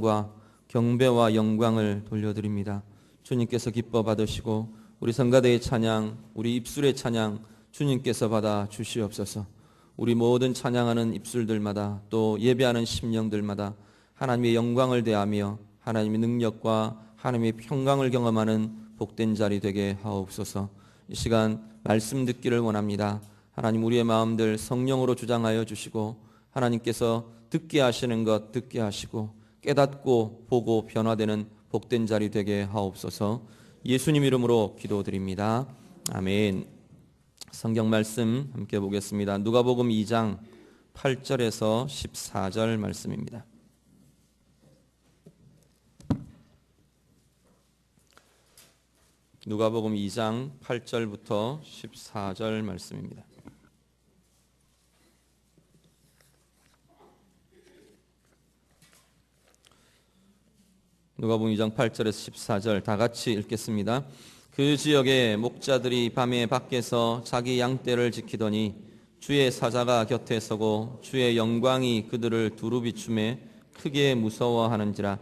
과 경배와 영광을 돌려드립니다. 주님께서 기뻐 받으시고 우리 성가대의 찬양, 우리 입술의 찬양 주님께서 받아 주시옵소서. 우리 모든 찬양하는 입술들마다 또 예배하는 심령들마다 하나님의 영광을 대하며 하나님의 능력과 하나님의 평강을 경험하는 복된 자리 되게 하옵소서. 이 시간 말씀 듣기를 원합니다. 하나님, 우리의 마음들 성령으로 주장하여 주시고 하나님께서 듣게 하시는 것 듣게 하시고 깨닫고 보고 변화되는 복된 자리 되게 하옵소서. 예수님 이름으로 기도드립니다. 아멘. 성경 말씀 함께 보겠습니다. 누가복음 2장 8절에서 14절 말씀입니다. 누가복음 2장 8절부터 14절 말씀입니다. 누가복음 2장 8절에서 14절 다 같이 읽겠습니다. 그 지역에 목자들이 밤에 밖에서 자기 양떼를 지키더니 주의 사자가 곁에 서고 주의 영광이 그들을 두루 비추매 크게 무서워하는지라.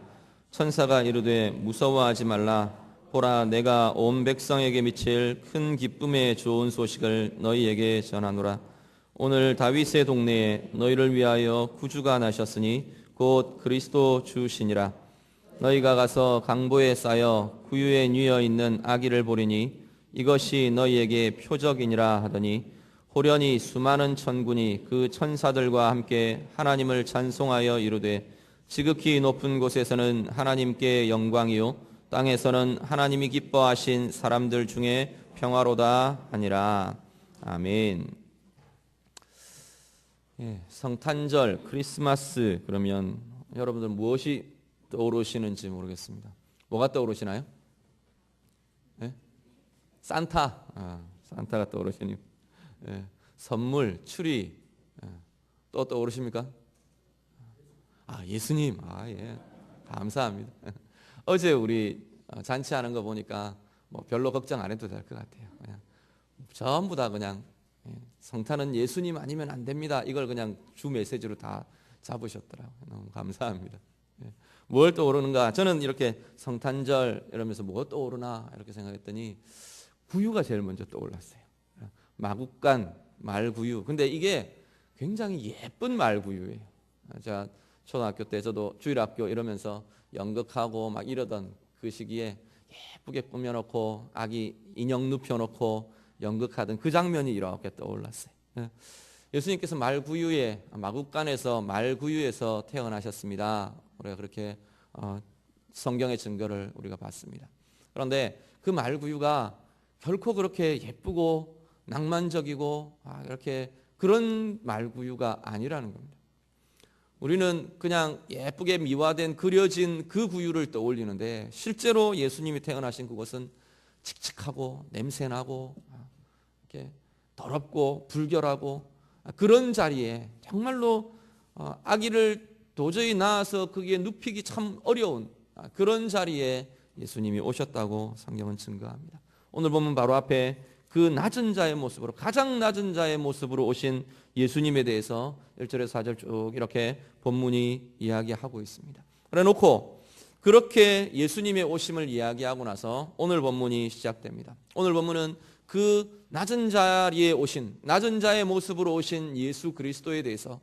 천사가 이르되 무서워하지 말라. 보라, 내가 온 백성에게 미칠 큰 기쁨의 좋은 소식을 너희에게 전하노라. 오늘 다윗의 동네에 너희를 위하여 구주가 나셨으니 곧 그리스도 주시니라. 너희가 가서 강보에 쌓여 구유에 뉘어 있는 아기를 보리니 이것이 너희에게 표적이니라 하더니 호련히 수많은 천군이 그 천사들과 함께 하나님을 찬송하여 이르되 지극히 높은 곳에서는 하나님께 영광이요 땅에서는 하나님이 기뻐하신 사람들 중에 평화로다 하니라. 아멘. 성탄절, 크리스마스 그러면 여러분들 무엇이 떠오르시는지 모르겠습니다. 뭐가 떠오르시나요? 네? 산타. 산타가 떠오르시니. 선물, 추리. 또 떠오르십니까? 예수님. 예. 감사합니다. 어제 우리 잔치하는 거 보니까 뭐 별로 걱정 안 해도 될 것 같아요. 그냥 전부 다 그냥 성탄은 예수님 아니면 안 됩니다. 이걸 그냥 주 메시지로 다 잡으셨더라고요. 너무 감사합니다. 뭘 떠오르는가? 저는 이렇게 성탄절 이러면서 뭐가 떠오르나 이렇게 생각했더니 구유가 제일 먼저 떠올랐어요. 마국간 말구유. 근데 이게 굉장히 예쁜 말구유예요. 제가 초등학교 때 저도 주일학교 이러면서 연극하고 막 이러던 그 시기에 예쁘게 꾸며놓고 아기 인형 눕혀놓고 연극하던 그 장면이 이렇게 떠올랐어요. 예수님께서 말구유에 마국간에서 말구유에서 태어나셨습니다. 우리가 그렇게 성경의 증거를 우리가 봤습니다. 그런데 그 말구유가 결코 그렇게 예쁘고 낭만적이고 이렇게 그런 말구유가 아니라는 겁니다. 우리는 그냥 예쁘게 미화된 그려진 그 구유를 떠올리는데 실제로 예수님이 태어나신 그곳은 칙칙하고 냄새나고 이렇게 더럽고 불결하고 그런 자리에 정말로 아기를 도저히 낳아서 거기에 눕히기 참 어려운 그런 자리에 예수님이 오셨다고 성경은 증거합니다. 오늘 보면 바로 앞에 그 낮은 자의 모습으로 가장 낮은 자의 모습으로 오신 예수님에 대해서 1절에서 4절 쭉 이렇게 본문이 이야기하고 있습니다. 그래 놓고 그렇게 예수님의 오심을 이야기하고 나서 오늘 본문이 시작됩니다. 오늘 본문은 그 낮은 자리에 오신 낮은 자의 모습으로 오신 예수 그리스도에 대해서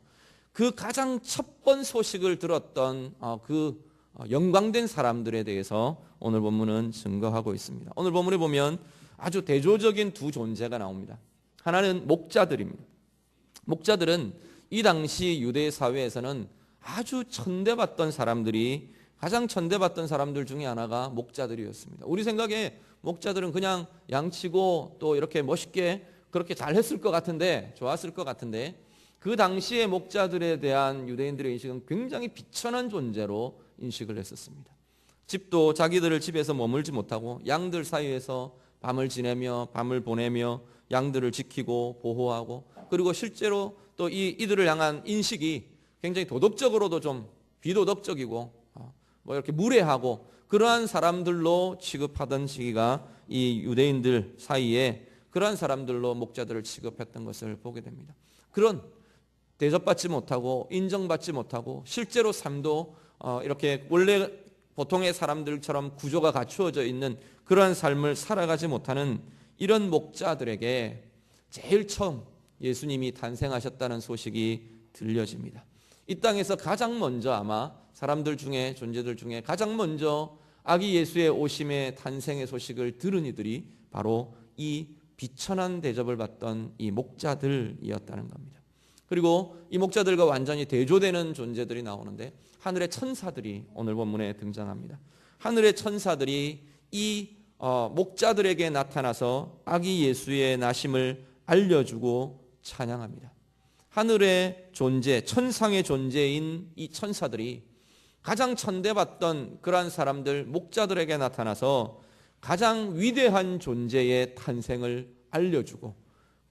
그 가장 첫 번 소식을 들었던 그 영광된 사람들에 대해서 오늘 본문은 증거하고 있습니다. 오늘 본문에 보면 아주 대조적인 두 존재가 나옵니다. 하나는 목자들입니다. 목자들은 이 당시 유대 사회에서는 아주 천대받던 사람들이 가장 천대받던 사람들 중에 하나가 목자들이었습니다. 우리 생각에 목자들은 그냥 양치고 또 이렇게 멋있게 그렇게 잘했을 것 같은데 좋았을 것 같은데 그 당시의 목자들에 대한 유대인들의 인식은 굉장히 비천한 존재로 인식을 했었습니다. 집도 자기들을 집에서 머물지 못하고 양들 사이에서 밤을 지내며 밤을 보내며 양들을 지키고 보호하고 그리고 실제로 또 이들을 향한 인식이 굉장히 도덕적으로도 좀 비도덕적이고 뭐 이렇게 무례하고 그러한 사람들로 취급하던 시기가 이 유대인들 사이에 그러한 사람들로 목자들을 취급했던 것을 보게 됩니다. 그런 대접받지 못하고 인정받지 못하고 실제로 삶도 이렇게 원래 보통의 사람들처럼 구조가 갖추어져 있는 그러한 삶을 살아가지 못하는 이런 목자들에게 제일 처음 예수님이 탄생하셨다는 소식이 들려집니다. 이 땅에서 가장 먼저 아마 사람들 중에 존재들 중에 가장 먼저 아기 예수의 오심의 탄생의 소식을 들은 이들이 바로 이 비천한 대접을 받던 이 목자들이었다는 겁니다. 그리고 이 목자들과 완전히 대조되는 존재들이 나오는데 하늘의 천사들이 오늘 본문에 등장합니다. 하늘의 천사들이 이 목자들에게 나타나서 아기 예수의 나심을 알려주고 찬양합니다. 하늘의 존재, 천상의 존재인 이 천사들이 가장 천대받던 그러한 사람들, 목자들에게 나타나서 가장 위대한 존재의 탄생을 알려주고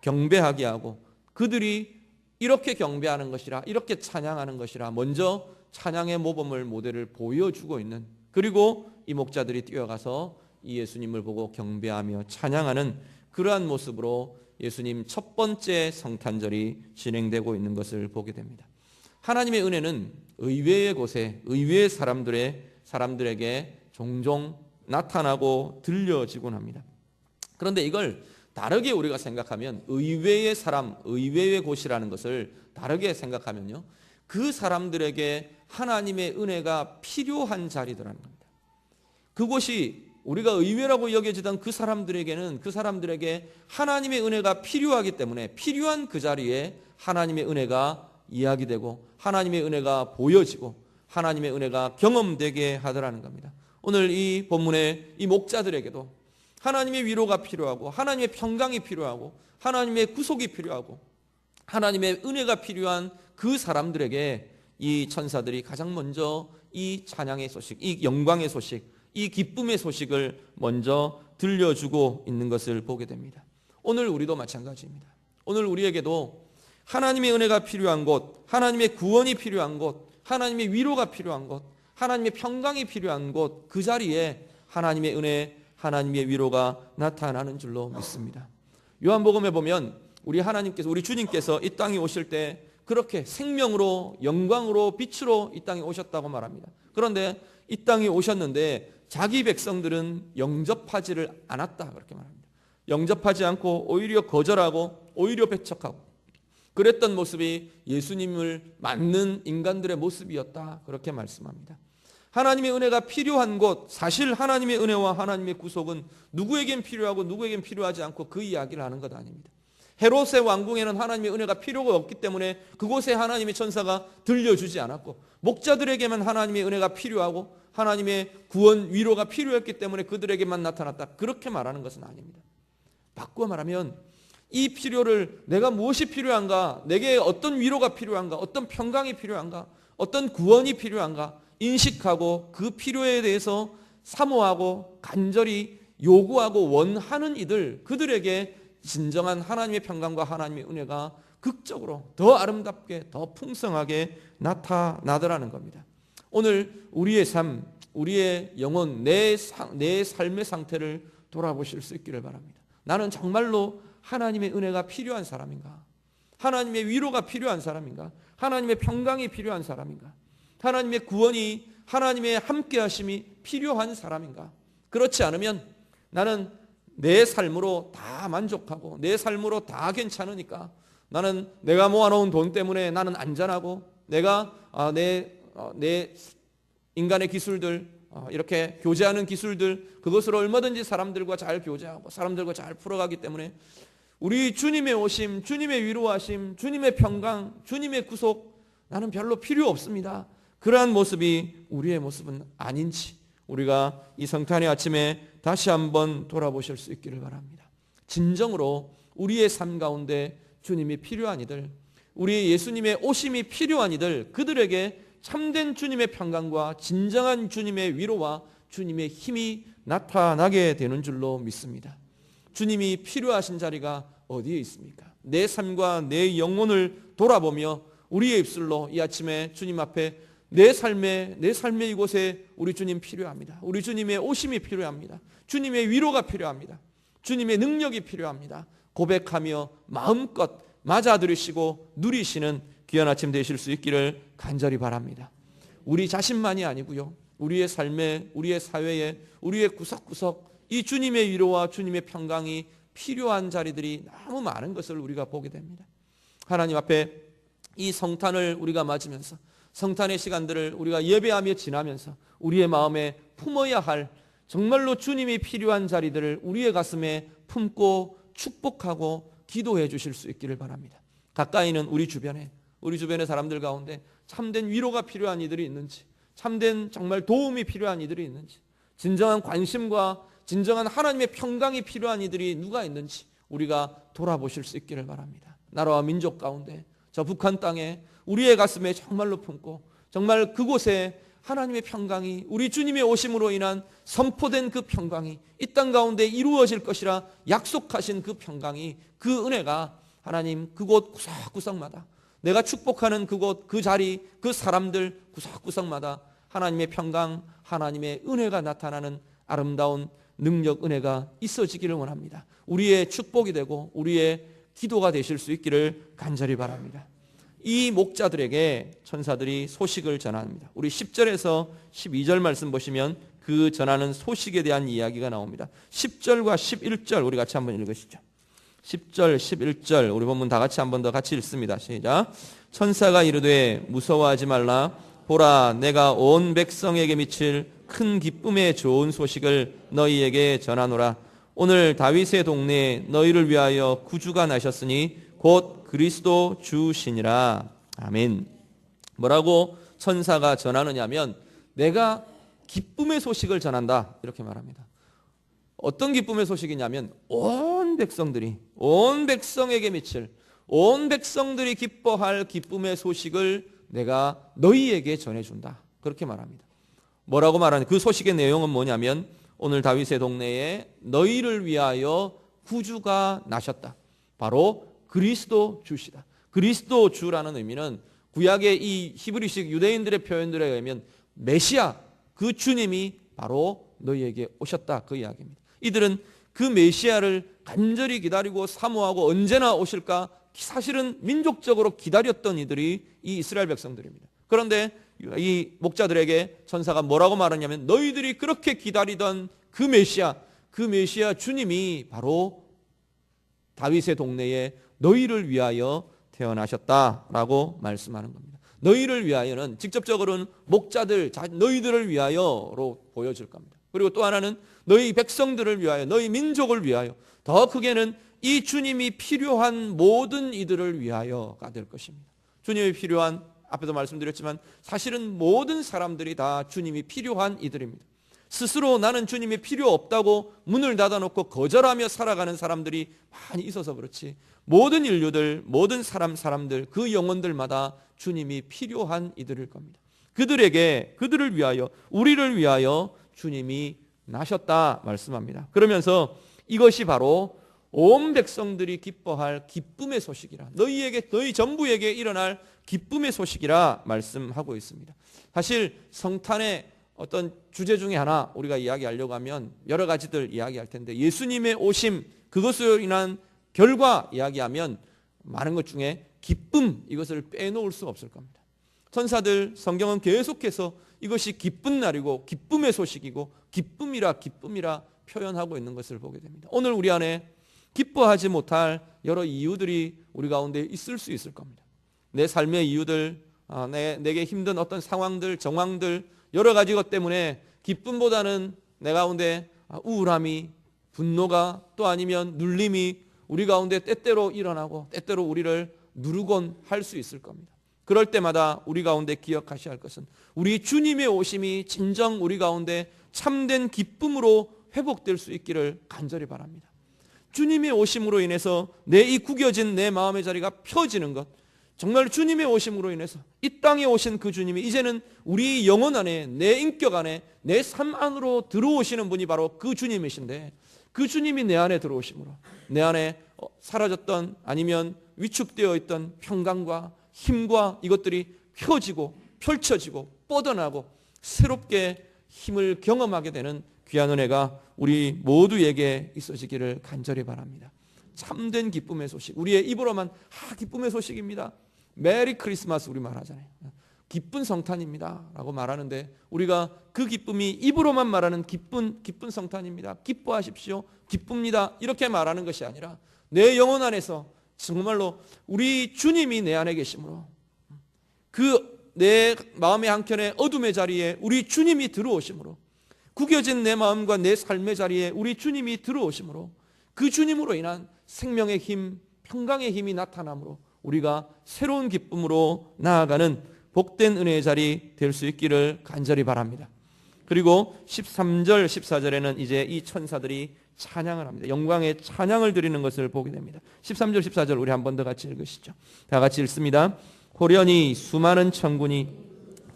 경배하게 하고 그들이 이렇게 경배하는 것이라, 이렇게 찬양하는 것이라 먼저 찬양의 모범을 모델을 보여주고 있는, 그리고 이 목자들이 뛰어가서 이 예수님을 보고 경배하며 찬양하는 그러한 모습으로 예수님 첫 번째 성탄절이 진행되고 있는 것을 보게 됩니다. 하나님의 은혜는 의외의 곳에 의외의 사람들에게 종종 나타나고 들려지곤 합니다. 그런데 이걸 다르게 우리가 생각하면, 의외의 사람, 의외의 곳이라는 것을 다르게 생각하면요, 그 사람들에게 하나님의 은혜가 필요한 자리더라는 겁니다. 그곳이 우리가 의외라고 여겨지던 그 사람들에게는, 그 사람들에게 하나님의 은혜가 필요하기 때문에 필요한 그 자리에 하나님의 은혜가 이야기되고 하나님의 은혜가 보여지고 하나님의 은혜가 경험되게 하더라는 겁니다. 오늘 이 본문의 이 목자들에게도 하나님의 위로가 필요하고 하나님의 평강이 필요하고 하나님의 구속이 필요하고 하나님의 은혜가 필요한 그 사람들에게 이 천사들이 가장 먼저 이 찬양의 소식, 이 영광의 소식, 이 기쁨의 소식을 먼저 들려주고 있는 것을 보게 됩니다. 오늘 우리도 마찬가지입니다. 오늘 우리에게도 하나님의 은혜가 필요한 곳, 하나님의 구원이 필요한 곳, 하나님의 위로가 필요한 곳, 하나님의 평강이 필요한 곳, 그 자리에 하나님의 은혜, 하나님의 위로가 나타나는 줄로 믿습니다. 요한복음에 보면 우리 하나님께서, 우리 주님께서 이 땅에 오실 때 그렇게 생명으로, 영광으로, 빛으로 이 땅에 오셨다고 말합니다. 그런데 이 땅에 오셨는데 자기 백성들은 영접하지를 않았다, 그렇게 말합니다. 영접하지 않고 오히려 거절하고 오히려 배척하고 그랬던 모습이 예수님을 맞는 인간들의 모습이었다, 그렇게 말씀합니다. 하나님의 은혜가 필요한 곳, 사실 하나님의 은혜와 하나님의 구속은 누구에겐 필요하고 누구에겐 필요하지 않고 그 이야기를 하는 것 아닙니다. 헤롯의 왕궁에는 하나님의 은혜가 필요가 없기 때문에 그곳에 하나님의 천사가 들려주지 않았고, 목자들에게만 하나님의 은혜가 필요하고 하나님의 구원, 위로가 필요했기 때문에 그들에게만 나타났다, 그렇게 말하는 것은 아닙니다. 바꾸어 말하면 이 필요를, 내가 무엇이 필요한가, 내게 어떤 위로가 필요한가, 어떤 평강이 필요한가, 어떤 구원이 필요한가 인식하고 그 필요에 대해서 사모하고 간절히 요구하고 원하는 이들, 그들에게 진정한 하나님의 평강과 하나님의 은혜가 극적으로 더 아름답게, 더 풍성하게 나타나더라는 겁니다. 오늘 우리의 삶, 우리의 영혼, 내 삶의 상태를 돌아보실 수 있기를 바랍니다. 나는 정말로 하나님의 은혜가 필요한 사람인가? 하나님의 위로가 필요한 사람인가? 하나님의 평강이 필요한 사람인가? 하나님의 구원이, 하나님의 함께하심이 필요한 사람인가? 그렇지 않으면 나는 내 삶으로 다 만족하고 내 삶으로 다 괜찮으니까, 나는 내가 모아놓은 돈 때문에 나는 안전하고, 내가 내 인간의 기술들, 이렇게 교제하는 기술들, 그것으로 얼마든지 사람들과 잘 교제하고 사람들과 잘 풀어가기 때문에 우리 주님의 오심, 주님의 위로하심, 주님의 평강, 주님의 구속, 나는 별로 필요 없습니다. 그러한 모습이 우리의 모습은 아닌지 우리가 이 성탄의 아침에 다시 한번 돌아보실 수 있기를 바랍니다. 진정으로 우리의 삶 가운데 주님이 필요한 이들, 우리 예수님의 오심이 필요한 이들, 그들에게 참된 주님의 평강과 진정한 주님의 위로와 주님의 힘이 나타나게 되는 줄로 믿습니다. 주님이 필요하신 자리가 어디에 있습니까? 내 삶과 내 영혼을 돌아보며 우리의 입술로 이 아침에 주님 앞에 내 삶의 이곳에 우리 주님 필요합니다. 우리 주님의 오심이 필요합니다. 주님의 위로가 필요합니다. 주님의 능력이 필요합니다. 고백하며 마음껏 맞아들이시고 누리시는 귀한 아침 되실 수 있기를 간절히 바랍니다. 우리 자신만이 아니고요, 우리의 삶에, 우리의 사회에, 우리의 구석구석 이 주님의 위로와 주님의 평강이 필요한 자리들이 너무 많은 것을 우리가 보게 됩니다. 하나님 앞에 이 성탄을 우리가 맞으면서, 성탄의 시간들을 우리가 예배하며 지나면서 우리의 마음에 품어야 할 정말로 주님이 필요한 자리들을 우리의 가슴에 품고 축복하고 기도해 주실 수 있기를 바랍니다. 가까이는 우리 주변에 사람들 가운데 참된 위로가 필요한 이들이 있는지, 참된 정말 도움이 필요한 이들이 있는지, 진정한 관심과 진정한 하나님의 평강이 필요한 이들이 누가 있는지 우리가 돌아보실 수 있기를 바랍니다. 나라와 민족 가운데, 저 북한 땅에 우리의 가슴에 정말로 품고 정말 그곳에 하나님의 평강이, 우리 주님의 오심으로 인한 선포된 그 평강이 이 땅 가운데 이루어질 것이라 약속하신 그 평강이, 그 은혜가 하나님 그곳 구석구석마다, 내가 축복하는 그곳, 그 자리, 그 사람들 구석구석마다 하나님의 평강, 하나님의 은혜가 나타나는 아름다운 능력, 은혜가 있어지기를 원합니다. 우리의 축복이 되고 우리의 기도가 되실 수 있기를 간절히 바랍니다. 이 목자들에게 천사들이 소식을 전합니다. 우리 10절에서 12절 말씀 보시면 그 전하는 소식에 대한 이야기가 나옵니다. 10절과 11절 우리 같이 한번 읽으시죠. 10절, 11절 우리 본문 다 같이 한번 더 같이 읽습니다. 시작. 천사가 이르되 무서워하지 말라. 보라, 내가 온 백성에게 미칠 큰 기쁨의 좋은 소식을 너희에게 전하노라. 오늘 다윗의 동네에 너희를 위하여 구주가 나셨으니 곧 그리스도 주시니라. 아멘. 뭐라고 천사가 전하느냐면, 내가 기쁨의 소식을 전한다 이렇게 말합니다. 어떤 기쁨의 소식이냐면, 온 백성에게 미칠, 온 백성들이 기뻐할 기쁨의 소식을 내가 너희에게 전해준다 그렇게 말합니다. 뭐라고 말하는, 그 소식의 내용은 뭐냐면, 오늘 다윗의 동네에 너희를 위하여 구주가 나셨다. 바로 그리스도 주시다. 그리스도 주라는 의미는 구약의 이 히브리식 유대인들의 표현들에 의하면 메시아, 그 주님이 바로 너희에게 오셨다 그 이야기입니다. 이들은 그 메시아를 간절히 기다리고 사모하고 언제나 오실까 사실은 민족적으로 기다렸던 이들이 이 이스라엘 백성들입니다. 그런데 이 목자들에게 천사가 뭐라고 말하냐면, 너희들이 그렇게 기다리던 그 메시아 주님이 바로 다윗의 동네에 너희를 위하여 태어나셨다라고 말씀하는 겁니다. 너희를 위하여는 직접적으로는 목자들, 너희들을 위하여로 보여질 겁니다. 그리고 또 하나는 너희 백성들을 위하여, 너희 민족을 위하여, 더 크게는 이 주님이 필요한 모든 이들을 위하여가 될 것입니다. 주님이 필요한, 앞에도 말씀드렸지만 사실은 모든 사람들이 다 주님이 필요한 이들입니다. 스스로 나는 주님이 필요 없다고 문을 닫아놓고 거절하며 살아가는 사람들이 많이 있어서 그렇지, 모든 인류들, 모든 사람들, 그 영혼들마다 주님이 필요한 이들일 겁니다. 그들을 위하여, 우리를 위하여 주님이 나셨다 말씀합니다. 그러면서 이것이 바로 온 백성들이 기뻐할 기쁨의 소식이라, 너희 전부에게 일어날 기쁨의 소식이라 말씀하고 있습니다. 사실 성탄의 어떤 주제 중에 하나 우리가 이야기하려고 하면 여러 가지들 이야기할 텐데, 예수님의 오심, 그것으로 인한 결과 이야기하면 많은 것 중에 기쁨, 이것을 빼놓을 수 없을 겁니다. 천사들, 성경은 계속해서 이것이 기쁜 날이고 기쁨의 소식이고 기쁨이라 표현하고 있는 것을 보게 됩니다. 오늘 우리 안에 기뻐하지 못할 여러 이유들이 우리 가운데 있을 수 있을 겁니다. 내 삶의 이유들, 내게 힘든 어떤 상황들, 정황들, 여러 가지 것 때문에 기쁨보다는 내 가운데 우울함이, 분노가, 또 아니면 눌림이 우리 가운데 때때로 일어나고 때때로 우리를 누르곤 할 수 있을 겁니다. 그럴 때마다 우리 가운데 기억하셔야 할 것은, 우리 주님의 오심이 진정 우리 가운데 참된 기쁨으로 회복될 수 있기를 간절히 바랍니다. 주님의 오심으로 인해서 이 구겨진 내 마음의 자리가 펴지는 것, 정말 주님의 오심으로 인해서 이 땅에 오신 그 주님이 이제는 우리 영혼 안에, 내 인격 안에, 내 삶 안으로 들어오시는 분이 바로 그 주님이신데, 그 주님이 내 안에 들어오심으로 내 안에 사라졌던, 아니면 위축되어 있던 평강과 힘과 이것들이 펴지고 펼쳐지고 뻗어나고 새롭게 힘을 경험하게 되는 귀한 은혜가 우리 모두에게 있어지기를 간절히 바랍니다. 참된 기쁨의 소식, 우리의 입으로만 기쁨의 소식입니다, 메리 크리스마스 우리 말하잖아요. 기쁜 성탄입니다 라고 말하는데, 우리가 그 기쁨이 입으로만 말하는 기쁜 성탄입니다, 기뻐하십시오, 기쁩니다 이렇게 말하는 것이 아니라 내 영혼 안에서 정말로 우리 주님이 내 안에 계심으로, 그 내 마음의 한켠에 어둠의 자리에 우리 주님이 들어오심으로, 구겨진 내 마음과 내 삶의 자리에 우리 주님이 들어오심으로, 그 주님으로 인한 생명의 힘, 평강의 힘이 나타나므로 우리가 새로운 기쁨으로 나아가는 복된 은혜의 자리 될 수 있기를 간절히 바랍니다. 그리고 13절 14절에는 이제 이 천사들이 찬양을 합니다. 영광의 찬양을 드리는 것을 보게 됩니다. 13절 14절 우리 한 번 더 같이 읽으시죠. 다 같이 읽습니다. 호련히 수많은 천군이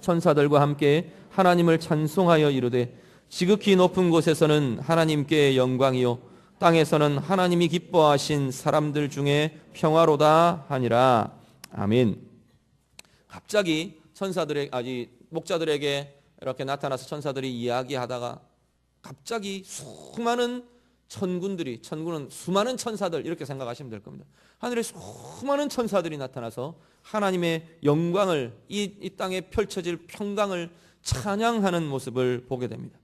천사들과 함께 하나님을 찬송하여 이르되, 지극히 높은 곳에서는 하나님께 영광이요 땅에서는 하나님이 기뻐하신 사람들 중에 평화로다 하니라. 아멘. 갑자기 목자들에게 이렇게 나타나서 천사들이 이야기하다가 갑자기 수많은 천군은 수많은 천사들 이렇게 생각하시면 될 겁니다. 하늘에 수많은 천사들이 나타나서 하나님의 영광을, 이 땅에 펼쳐질 평강을 찬양하는 모습을 보게 됩니다.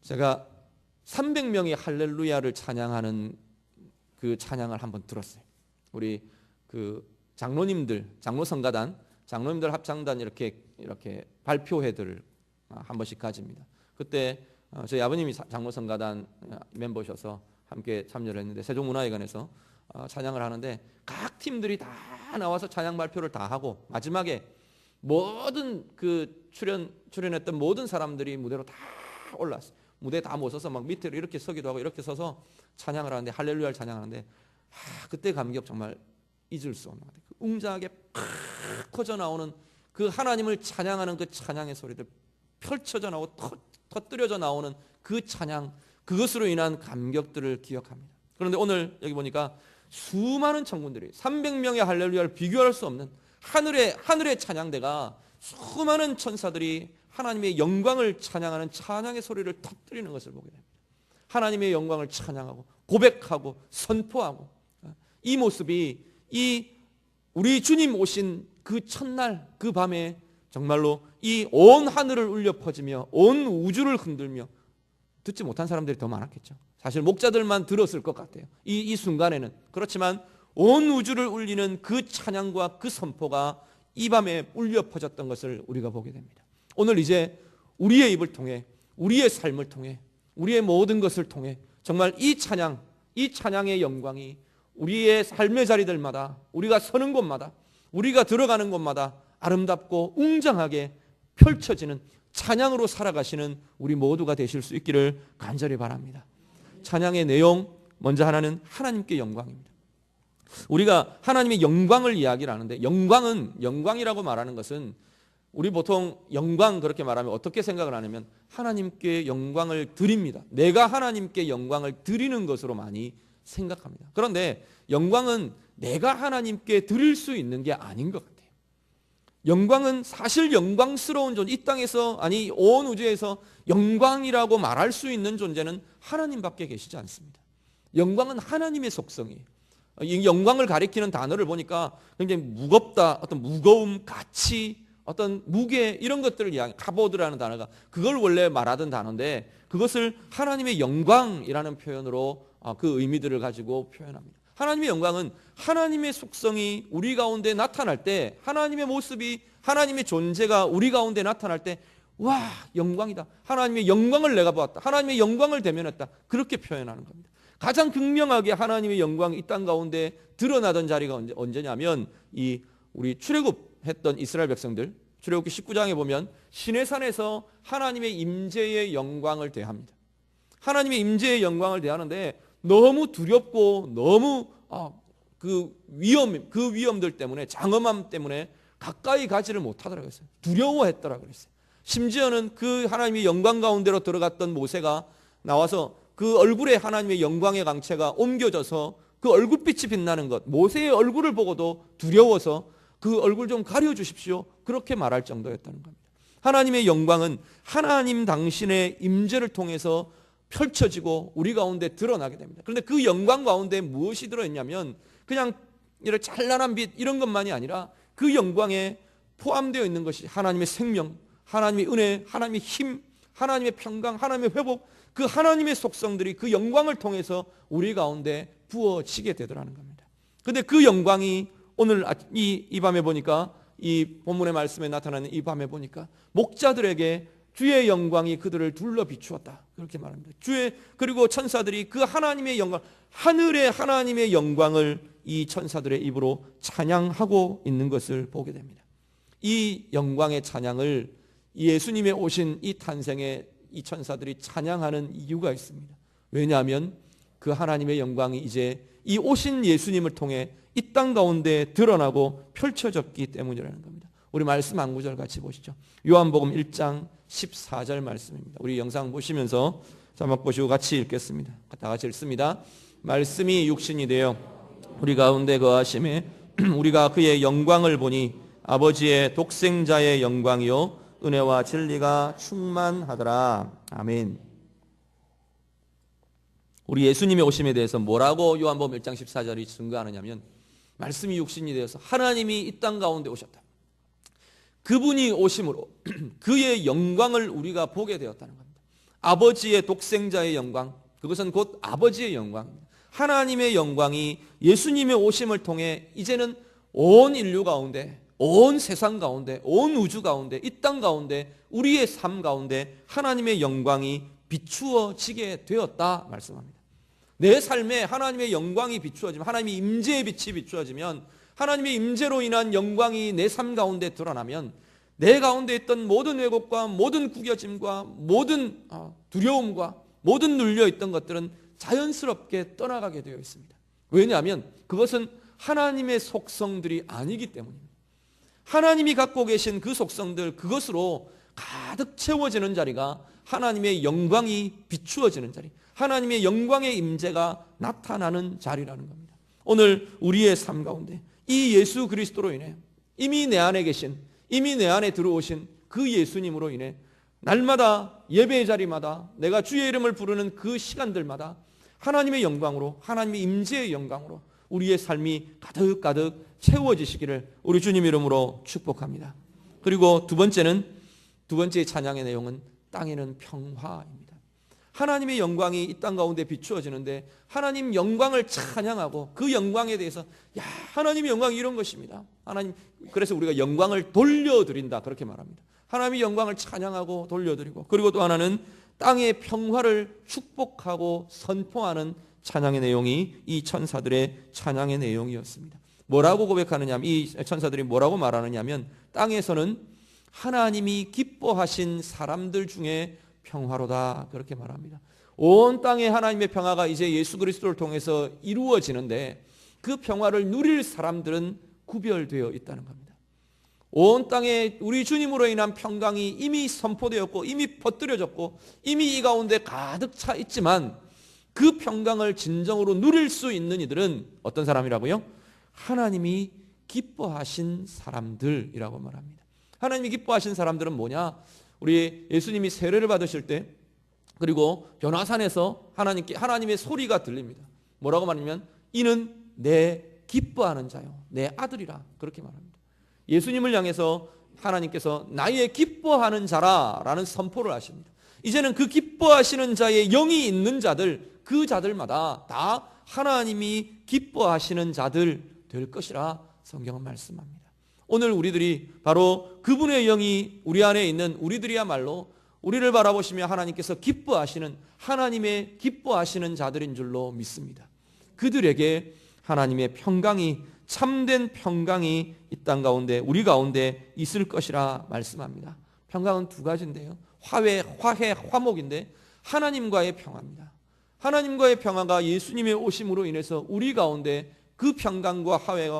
제가 300명이 할렐루야를 찬양하는 그 찬양을 한번 들었어요. 우리 그 장로성가단 합창단 이렇게 발표회들을 한 번씩 가집니다. 그때 저희 아버님이 장로성가단 멤버셔서 함께 참여를 했는데, 세종문화회관에서 찬양을 하는데 각 팀들이 다 나와서 찬양 발표를 다 하고, 마지막에 모든 그 출연했던 모든 사람들이 무대로 다 올라왔어요. 무대에 다 못 서서 막 밑으로 이렇게 서기도 하고 이렇게 서서 찬양을 하는데, 할렐루야를 찬양하는데, 그때 감격 정말 잊을 수 없는 것 같아요. 그 웅장하게 팍 커져 나오는 그 하나님을 찬양하는 그 찬양의 소리들, 펼쳐져 나오고 터뜨려져 나오는 그 찬양, 그것으로 인한 감격들을 기억합니다. 그런데 오늘 여기 보니까 수많은 천군들이 300명의 할렐루야를 비교할 수 없는 하늘의 찬양대가, 수많은 천사들이 하나님의 영광을 찬양하는 찬양의 소리를 터뜨리는 것을 보게 됩니다. 하나님의 영광을 찬양하고 고백하고 선포하고, 이 모습이 우리 주님 오신 그 첫날 그 밤에 정말로 이 온 하늘을 울려 퍼지며 온 우주를 흔들며, 듣지 못한 사람들이 더 많았겠죠. 사실 목자들만 들었을 것 같아요. 이 순간에는. 그렇지만 온 우주를 울리는 그 찬양과 그 선포가 이 밤에 울려 퍼졌던 것을 우리가 보게 됩니다. 오늘 이제 우리의 입을 통해, 우리의 삶을 통해, 우리의 모든 것을 통해 정말 이 찬양의 영광이 우리의 삶의 자리들마다, 우리가 서는 곳마다, 우리가 들어가는 곳마다 아름답고 웅장하게 펼쳐지는 찬양으로 살아가시는 우리 모두가 되실 수 있기를 간절히 바랍니다. 찬양의 내용, 먼저 하나는 하나님께 영광입니다. 우리가 하나님의 영광을 이야기를 하는데, 영광이라고 말하는 것은, 우리 보통 영광 그렇게 말하면 어떻게 생각을 하냐면 하나님께 영광을 드립니다. 내가 하나님께 영광을 드리는 것으로 많이 생각합니다. 그런데 영광은 내가 하나님께 드릴 수 있는 게 아닌 것 같아요. 영광은 사실 영광스러운 존재, 이 땅에서, 아니 온 우주에서 영광이라고 말할 수 있는 존재는 하나님밖에 계시지 않습니다. 영광은 하나님의 속성이에요. 이 영광을 가리키는 단어를 보니까 굉장히 무겁다, 어떤 무거움, 가치, 어떤 무게, 이런 것들을 이야기, 카보드라는 단어가 그걸 원래 말하던 단어인데, 그것을 하나님의 영광이라는 표현으로 그 의미들을 가지고 표현합니다. 하나님의 영광은 하나님의 속성이 우리 가운데 나타날 때, 하나님의 모습이, 하나님의 존재가 우리 가운데 나타날 때, 와, 영광이다, 하나님의 영광을 내가 보았다, 하나님의 영광을 대면했다, 그렇게 표현하는 겁니다. 가장 극명하게 하나님의 영광이 이 땅 가운데 드러나던 자리가 언제냐면, 우리 출애굽했던 이스라엘 백성들, 출애굽기 19장에 보면 시내산에서 하나님의 임재의 영광을 대합니다. 하나님의 임재의 영광을 대하는데 너무 두렵고 너무 그 위험들 때문에, 장엄함 때문에 가까이 가지를 못하더라고요. 두려워했더라고요. 심지어는 그 하나님의 영광 가운데로 들어갔던 모세가 나와서 그 얼굴에 하나님의 영광의 강체가 옮겨져서 그 얼굴빛이 빛나는 것, 모세의 얼굴을 보고도 두려워서 그 얼굴 좀 가려주십시오, 그렇게 말할 정도였다는 겁니다. 하나님의 영광은 하나님 당신의 임재를 통해서 펼쳐지고 우리 가운데 드러나게 됩니다. 그런데 그 영광 가운데 무엇이 들어있냐면, 그냥 이런 찬란한 빛, 이런 것만이 아니라 그 영광에 포함되어 있는 것이 하나님의 생명, 하나님의 은혜, 하나님의 힘, 하나님의 평강, 하나님의 회복, 그 하나님의 속성들이 그 영광을 통해서 우리 가운데 부어지게 되더라는 겁니다. 그런데 그 영광이 오늘 이 밤에 보니까, 이 본문의 말씀에 나타나는 이 밤에 보니까 목자들에게 주의 영광이 그들을 둘러 비추었다, 그렇게 말합니다. 그리고 천사들이 그 하나님의 영광, 하늘의 하나님의 영광을 이 천사들의 입으로 찬양하고 있는 것을 보게 됩니다. 이 영광의 찬양을 예수님의 오신 이 탄생에 이 천사들이 찬양하는 이유가 있습니다. 왜냐하면 그 하나님의 영광이 이제 이 오신 예수님을 통해 이 땅 가운데 드러나고 펼쳐졌기 때문이라는 겁니다. 우리 말씀 한 구절 같이 보시죠. 요한복음 1장 14절 말씀입니다. 우리 영상 보시면서 자막 보시고 같이 읽겠습니다. 다 같이 읽습니다. 말씀이 육신이 되어 우리 가운데 거하심에 우리가 그의 영광을 보니 아버지의 독생자의 영광이요 은혜와 진리가 충만하더라. 아멘. 우리 예수님의 오심에 대해서 뭐라고 요한복음 1장 14절이 증거하느냐면, 말씀이 육신이 되어서 하나님이 이 땅 가운데 오셨다. 그분이 오심으로 그의 영광을 우리가 보게 되었다는 겁니다. 아버지의 독생자의 영광, 그것은 곧 아버지의 영광입니다. 하나님의 영광이 예수님의 오심을 통해 이제는 온 인류 가운데, 온 세상 가운데, 온 우주 가운데, 이 땅 가운데, 우리의 삶 가운데 하나님의 영광이 비추어지게 되었다 말씀합니다. 내 삶에 하나님의 영광이 비추어지면, 하나님의 임재의 빛이 비추어지면, 하나님의 임재로 인한 영광이 내 삶 가운데 드러나면 내 가운데 있던 모든 왜곡과 모든 구겨짐과 모든 두려움과 모든 눌려있던 것들은 자연스럽게 떠나가게 되어 있습니다. 왜냐하면 그것은 하나님의 속성들이 아니기 때문입니다. 하나님이 갖고 계신 그 속성들, 그것으로 가득 채워지는 자리가 하나님의 영광이 비추어지는 자리, 하나님의 영광의 임재가 나타나는 자리라는 겁니다. 오늘 우리의 삶 가운데 이 예수 그리스도로 인해 이미 내 안에 계신, 이미 내 안에 들어오신 그 예수님으로 인해 날마다 예배의 자리마다 내가 주의 이름을 부르는 그 시간들마다 하나님의 영광으로, 하나님의 임재의 영광으로 우리의 삶이 가득가득 채워지시기를 우리 주님 이름으로 축복합니다. 그리고 두 번째 찬양의 내용은 땅에는 평화입니다. 하나님의 영광이 이 땅 가운데 비추어지는데 하나님 영광을 찬양하고 그 영광에 대해서, 야, 하나님의 영광이 이런 것입니다. 하나님, 그래서 우리가 영광을 돌려드린다, 그렇게 말합니다. 하나님의 영광을 찬양하고 돌려드리고, 그리고 또 하나는 땅의 평화를 축복하고 선포하는 찬양의 내용이 이 천사들의 찬양의 내용이었습니다. 뭐라고 고백하느냐, 이 천사들이 뭐라고 말하느냐면, 땅에서는 하나님이 기뻐하신 사람들 중에 평화로다, 그렇게 말합니다. 온 땅에 하나님의 평화가 이제 예수 그리스도를 통해서 이루어지는데 그 평화를 누릴 사람들은 구별되어 있다는 겁니다. 온 땅에 우리 주님으로 인한 평강이 이미 선포되었고 이미 퍼뜨려졌고 이미 이 가운데 가득 차 있지만, 그 평강을 진정으로 누릴 수 있는 이들은 어떤 사람이라고요? 하나님이 기뻐하신 사람들이라고 말합니다. 하나님이 기뻐하신 사람들은 뭐냐? 우리 예수님이 세례를 받으실 때, 그리고 변화산에서 하나님의 소리가 들립니다. 뭐라고 말하냐면, 이는 내 기뻐하는 자요, 내 아들이라, 그렇게 말합니다. 예수님을 향해서 하나님께서 나의 기뻐하는 자라라는 선포를 하십니다. 이제는 그 기뻐하시는 자의 영이 있는 자들, 그 자들마다 다 하나님이 기뻐하시는 자들 될 것이라 성경은 말씀합니다. 오늘 우리들이 바로 그분의 영이 우리 안에 있는 우리들이야말로 우리를 바라보시며 하나님께서 기뻐하시는, 하나님의 기뻐하시는 자들인 줄로 믿습니다. 그들에게 하나님의 평강이, 참된 평강이 이 땅 가운데, 우리 가운데 있을 것이라 말씀합니다. 평강은 두 가지인데요, 화해, 화목인데 하나님과의 평화입니다. 하나님과의 평화가 예수님의 오심으로 인해서 우리 가운데 그 평강과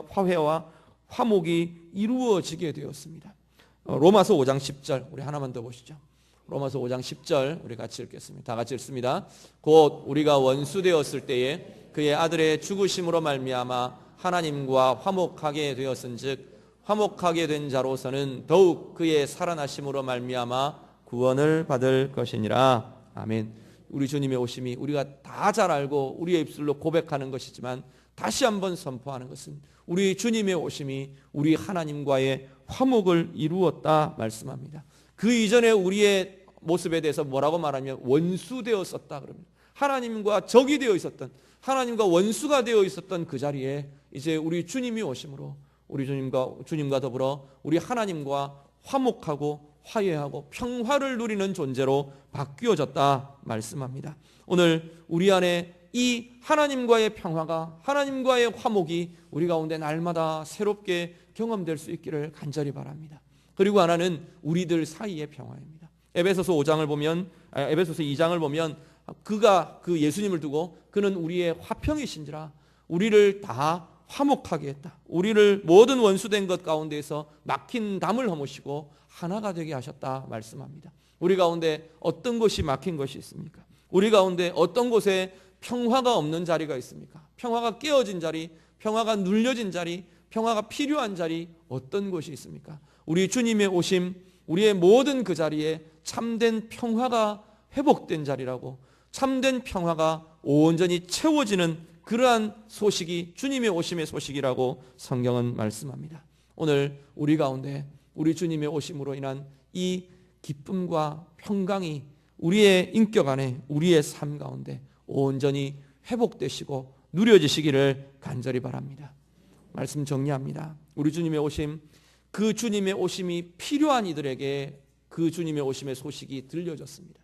화해와 화목이 이루어지게 되었습니다. 로마서 5장 10절 우리 하나만 더 보시죠. 로마서 5장 10절 우리 같이 읽겠습니다. 다 같이 읽습니다. 곧 우리가 원수 되었을 때에 그의 아들의 죽으심으로 말미암아 하나님과 화목하게 되었은즉 화목하게 된 자로서는 더욱 그의 살아나심으로 말미암아 구원을 받을 것이니라. 아멘. 우리 주님의 오심이 우리가 다 잘 알고 우리의 입술로 고백하는 것이지만, 다시 한번 선포하는 것은 우리 주님의 오심이 우리 하나님과의 화목을 이루었다 말씀합니다. 그 이전에 우리의 모습에 대해서 뭐라고 말하면 원수되었었다 그럽니다. 하나님과 적이 되어 있었던, 하나님과 원수가 되어 있었던 그 자리에 이제 우리 주님이 오심으로 우리 주님과 더불어 우리 하나님과 화목하고 화해하고 평화를 누리는 존재로 바뀌어졌다 말씀합니다. 오늘 우리 안에 이 하나님과의 평화가, 하나님과의 화목이 우리 가운데 날마다 새롭게 경험될 수 있기를 간절히 바랍니다. 그리고 하나는 우리들 사이의 평화입니다. 에베소서 2장을 보면 그가 그 예수님을 두고 그는 우리의 화평이신지라 우리를 다 화목하게 했다. 우리를 모든 원수된 것 가운데에서 막힌 담을 허무시고 하나가 되게 하셨다 말씀합니다. 우리 가운데 어떤 것이 막힌 것이 있습니까? 우리 가운데 어떤 곳에 평화가 없는 자리가 있습니까? 평화가 깨어진 자리, 평화가 눌려진 자리, 평화가 필요한 자리 어떤 곳이 있습니까? 우리 주님의 오심, 우리의 모든 그 자리에 참된 평화가 회복된 자리라고, 참된 평화가 온전히 채워지는 그러한 소식이 주님의 오심의 소식이라고 성경은 말씀합니다. 오늘 우리 가운데 우리 주님의 오심으로 인한 이 기쁨과 평강이 우리의 인격 안에, 우리의 삶 가운데 온전히 회복되시고 누려지시기를 간절히 바랍니다. 말씀 정리합니다. 우리 주님의 오심, 그 주님의 오심이 필요한 이들에게 그 주님의 오심의 소식이 들려졌습니다.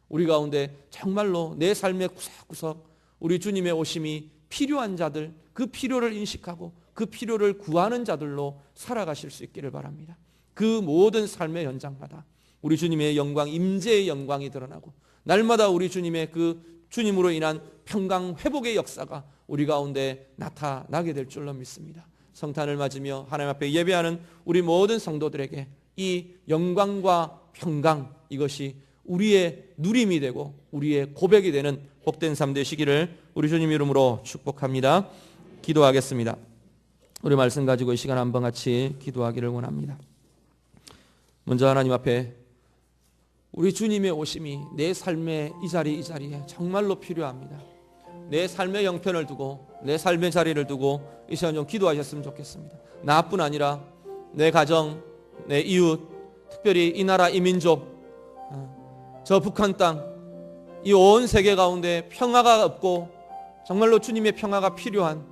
우리 가운데 정말로 내 삶의 구석구석 우리 주님의 오심이 필요한 자들, 그 필요를 인식하고 그 필요를 구하는 자들로 살아가실 수 있기를 바랍니다. 그 모든 삶의 현장마다 우리 주님의 영광, 임재의 영광이 드러나고 날마다 우리 주님의 그 주님으로 인한 평강 회복의 역사가 우리 가운데 나타나게 될 줄로 믿습니다. 성탄을 맞으며 하나님 앞에 예배하는 우리 모든 성도들에게 이 영광과 평강, 이것이 우리의 누림이 되고 우리의 고백이 되는 복된 삶 되시기를 우리 주님 이름으로 축복합니다. 기도하겠습니다. 우리 말씀 가지고 이 시간 한번 같이 기도하기를 원합니다. 먼저 하나님 앞에 우리 주님의 오심이 내 삶의 이 자리에 정말로 필요합니다. 내 삶의 형편을 두고, 내 삶의 자리를 두고 이 시간 좀 기도하셨으면 좋겠습니다. 나뿐 아니라 내 가정, 내 이웃, 특별히 이 나라, 이 민족, 저 북한 땅, 이 온 세계 가운데 평화가 없고 정말로 주님의 평화가 필요한,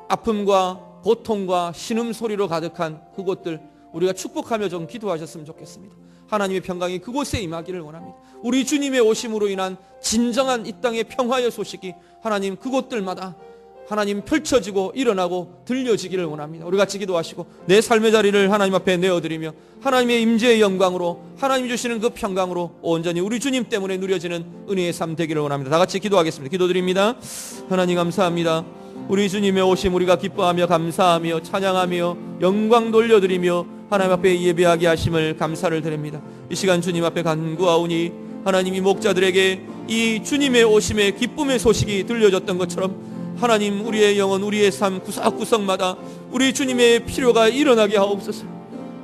아픔과 고통과 신음소리로 가득한 그곳들 우리가 축복하며 좀 기도하셨으면 좋겠습니다. 하나님의 평강이 그곳에 임하기를 원합니다. 우리 주님의 오심으로 인한 진정한 이 땅의 평화의 소식이 하나님 그곳들마다 하나님 펼쳐지고 일어나고 들려지기를 원합니다. 우리 같이 기도하시고 내 삶의 자리를 하나님 앞에 내어드리며 하나님의 임재의 영광으로, 하나님이 주시는 그 평강으로 온전히 우리 주님 때문에 누려지는 은혜의 삶 되기를 원합니다. 다 같이 기도하겠습니다. 기도드립니다. 하나님 감사합니다. 우리 주님의 오심 우리가 기뻐하며 감사하며 찬양하며 영광 돌려드리며 하나님 앞에 예배하게 하심을 감사를 드립니다. 이 시간 주님 앞에 간구하오니 하나님이 목자들에게 이 주님의 오심의 기쁨의 소식이 들려졌던 것처럼 하나님 우리의 영혼, 우리의 삶 구석구석마다 우리 주님의 필요가 일어나게 하옵소서.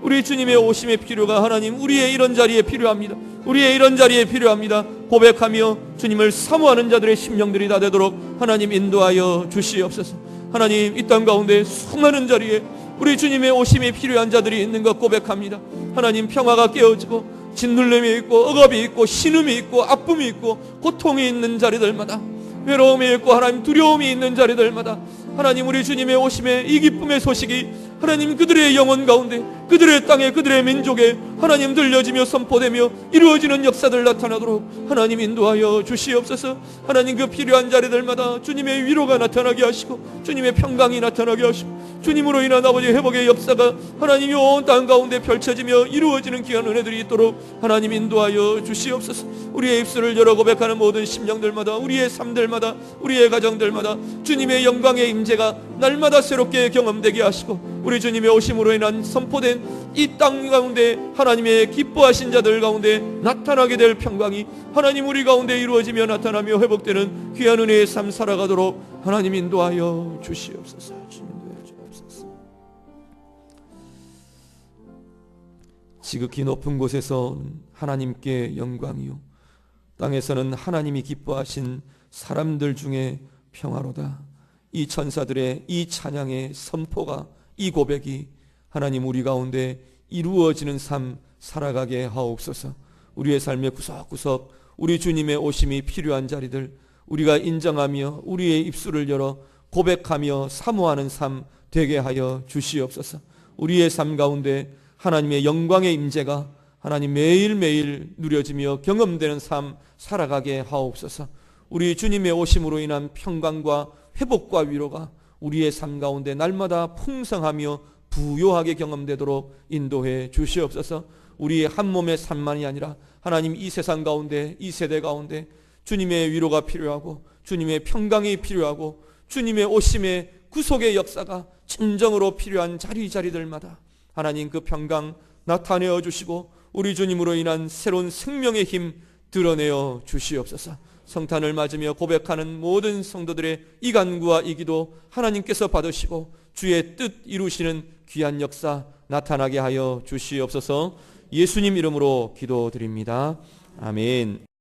우리 주님의 오심의 필요가 하나님 우리의 이런 자리에 필요합니다. 우리의 이런 자리에 필요합니다. 고백하며 주님을 사모하는 자들의 심령들이 다 되도록 하나님 인도하여 주시옵소서. 하나님 이 땅 가운데 수많은 자리에 우리 주님의 오심이 필요한 자들이 있는 것 고백합니다. 하나님 평화가 깨어지고 짓눌림이 있고 억압이 있고 신음이 있고 아픔이 있고 고통이 있는 자리들마다, 외로움이 있고 하나님 두려움이 있는 자리들마다 하나님 우리 주님의 오심의 이 기쁨의 소식이 하나님 그들의 영혼 가운데, 그들의 땅에, 그들의 민족에 하나님 들려지며 선포되며 이루어지는 역사들 나타나도록 하나님 인도하여 주시옵소서. 하나님 그 필요한 자리들마다 주님의 위로가 나타나게 하시고 주님의 평강이 나타나게 하시고 주님으로 인한 아버지 회복의 역사가 하나님 온 땅 가운데 펼쳐지며 이루어지는 귀한 은혜들이 있도록 하나님 인도하여 주시옵소서. 우리의 입술을 열어 고백하는 모든 심령들마다, 우리의 삶들마다, 우리의 가정들마다 주님의 영광의 임재가 날마다 새롭게 경험되게 하시고 우리 주님의 오심으로 인한 선포된 이 땅 가운데 하나님의 기뻐하신 자들 가운데 나타나게 될 평강이 하나님 우리 가운데 이루어지며 나타나며 회복되는 귀한 은혜의 삶 살아가도록 하나님 인도하여 주시옵소서. 지극히 높은 곳에서 하나님께 영광이요 땅에서는 하나님이 기뻐하신 사람들 중에 평화로다. 이 천사들의 이 찬양의 선포가, 이 고백이 하나님 우리 가운데 이루어지는 삶 살아가게 하옵소서. 우리의 삶의 구석구석 우리 주님의 오심이 필요한 자리들 우리가 인정하며 우리의 입술을 열어 고백하며 사모하는 삶 되게 하여 주시옵소서. 우리의 삶 가운데 하나님의 영광의 임재가 하나님 매일매일 누려지며 경험되는 삶 살아가게 하옵소서. 우리 주님의 오심으로 인한 평강과 회복과 위로가 우리의 삶 가운데 날마다 풍성하며 부요하게 경험되도록 인도해 주시옵소서. 우리의 한 몸의 삶만이 아니라 하나님 이 세상 가운데 이 세대 가운데 주님의 위로가 필요하고 주님의 평강이 필요하고 주님의 오심의 구속의 역사가 진정으로 필요한 자리자리들마다 하나님 그 평강 나타내어 주시고 우리 주님으로 인한 새로운 생명의 힘 드러내어 주시옵소서. 성탄을 맞으며 고백하는 모든 성도들의 이 간구와 이 기도 하나님께서 받으시고 주의 뜻 이루시는 귀한 역사 나타나게 하여 주시옵소서. 예수님 이름으로 기도드립니다. 아멘.